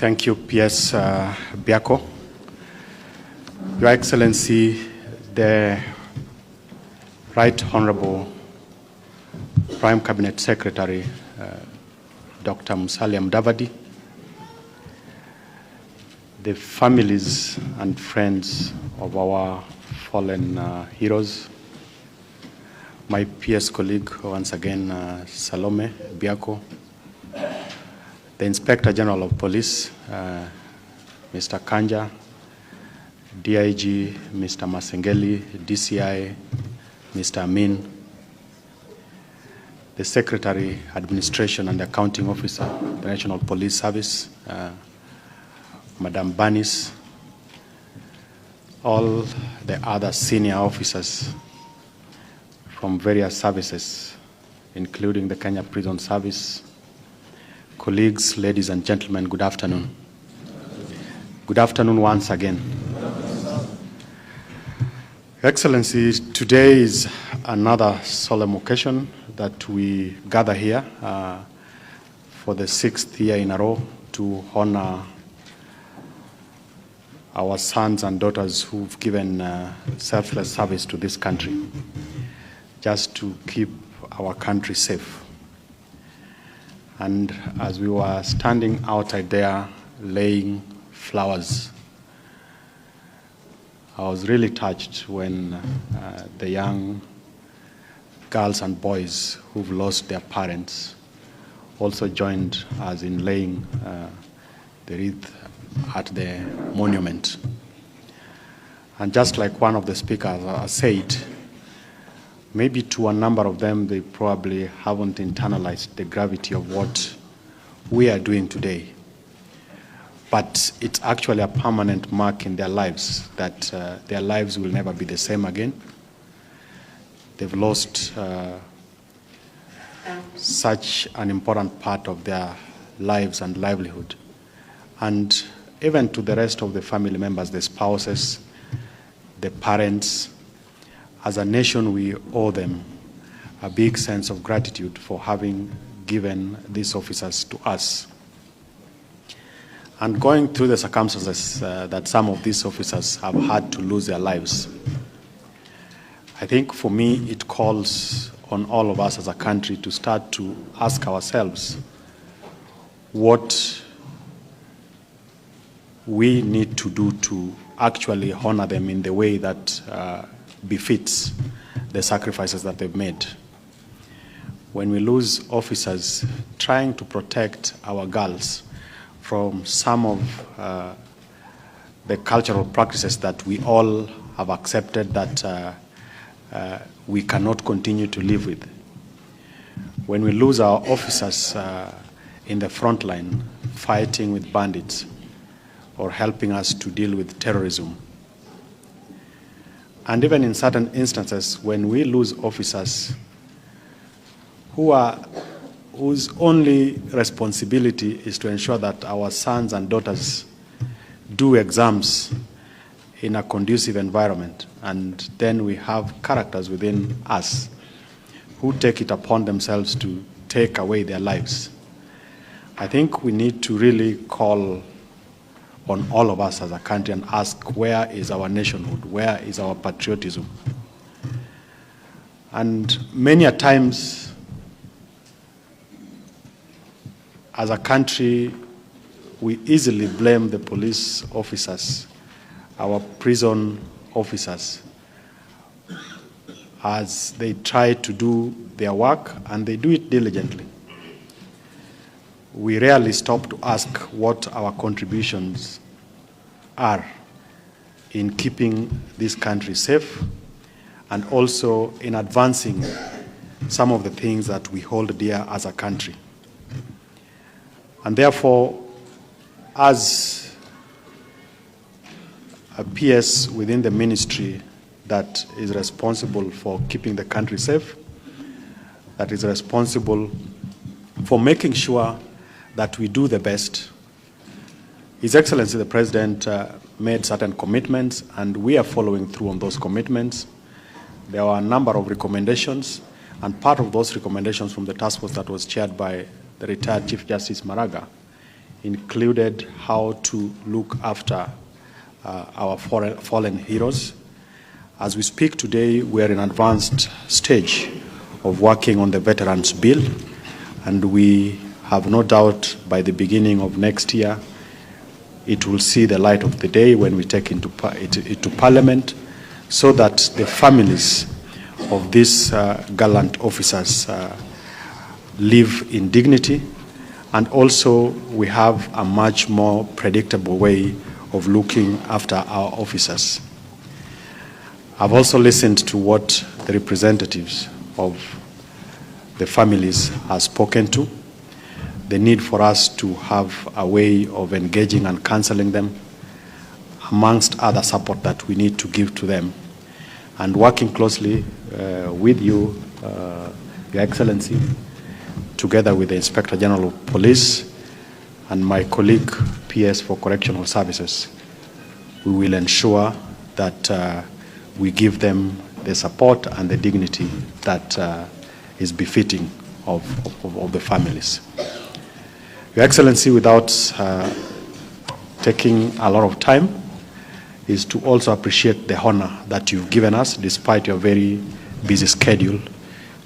Thank you, PS Biako. Your Excellency, the Right Honorable Prime Cabinet Secretary, Dr. Musalia Mudavadi, the families and friends of our fallen heroes, my PS colleague, once again, Salome Biako, the Inspector General of Police, Mr. Kanja, DIG, Mr. Masengeli, DCI, Mr. Amin, the Secretary, Administration and Accounting Officer, the National Police Service, Madam Banis, all the other senior officers from various services, including the Kenya Prison Service, colleagues, ladies and gentlemen, good afternoon. Good afternoon once again. Excellency, today is another solemn occasion that we gather here for the 6th year in a row to honor our sons and daughters who've given selfless service to this country, just to keep our country safe. And as we were standing outside there laying flowers, I was really touched when the young girls and boys who've lost their parents also joined us in laying the wreath at the monument. And just like one of the speakers said, maybe to a number of them, they probably haven't internalized the gravity of what we are doing today. But it's actually a permanent mark in their lives that their lives will never be the same again. They've lost such an important part of their lives and livelihood. And even to the rest of the family members, the spouses, the parents, as a nation, we owe them a big sense of gratitude for having given these officers to us. And going through the circumstances that some of these officers have had to lose their lives, I think for me it calls on all of us as a country to start to ask ourselves what we need to do to actually honor them in the way that befits the sacrifices that they've made. When we lose officers trying to protect our girls from some of the cultural practices that we all have accepted that we cannot continue to live with. When we lose our officers in the front line fighting with bandits or helping us to deal with terrorism, and even in certain instances, when we lose officers whose only responsibility is to ensure that our sons and daughters do exams in a conducive environment, and then we have characters within us who take it upon themselves to take away their lives. I think we need to really call on all of us as a country and ask, where is our nationhood? Where is our patriotism? And many a times, as a country, we easily blame the police officers, our prison officers, as they try to do their work, and they do it diligently. We rarely stop to ask what our contributions are in keeping this country safe and also in advancing some of the things that we hold dear as a country. And therefore, as a PS within the ministry that is responsible for keeping the country safe, that is responsible for making sure that we do the best. His Excellency the President made certain commitments, and we are following through on those commitments. There were a number of recommendations, and part of those recommendations from the task force that was chaired by the retired Chief Justice Maraga included how to look after our fallen heroes. As we speak today, we are in an advanced stage of working on the Veterans Bill, and we have no doubt by the beginning of next year it will see the light of the day when we take it to Parliament, so that the families of these gallant officers live in dignity, and also we have a much more predictable way of looking after our officers. I've also listened to what the representatives of the families have spoken to, the need for us to have a way of engaging and counseling them, amongst other support that we need to give to them, and working closely with you, Your Excellency, together with the Inspector General of Police and my colleague, PS for Correctional Services. We will ensure that we give them the support and the dignity that is befitting of the families. Your Excellency, without taking a lot of time, is to also appreciate the honor that you've given us, despite your very busy schedule,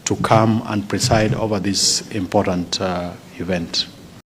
to come and preside over this important event.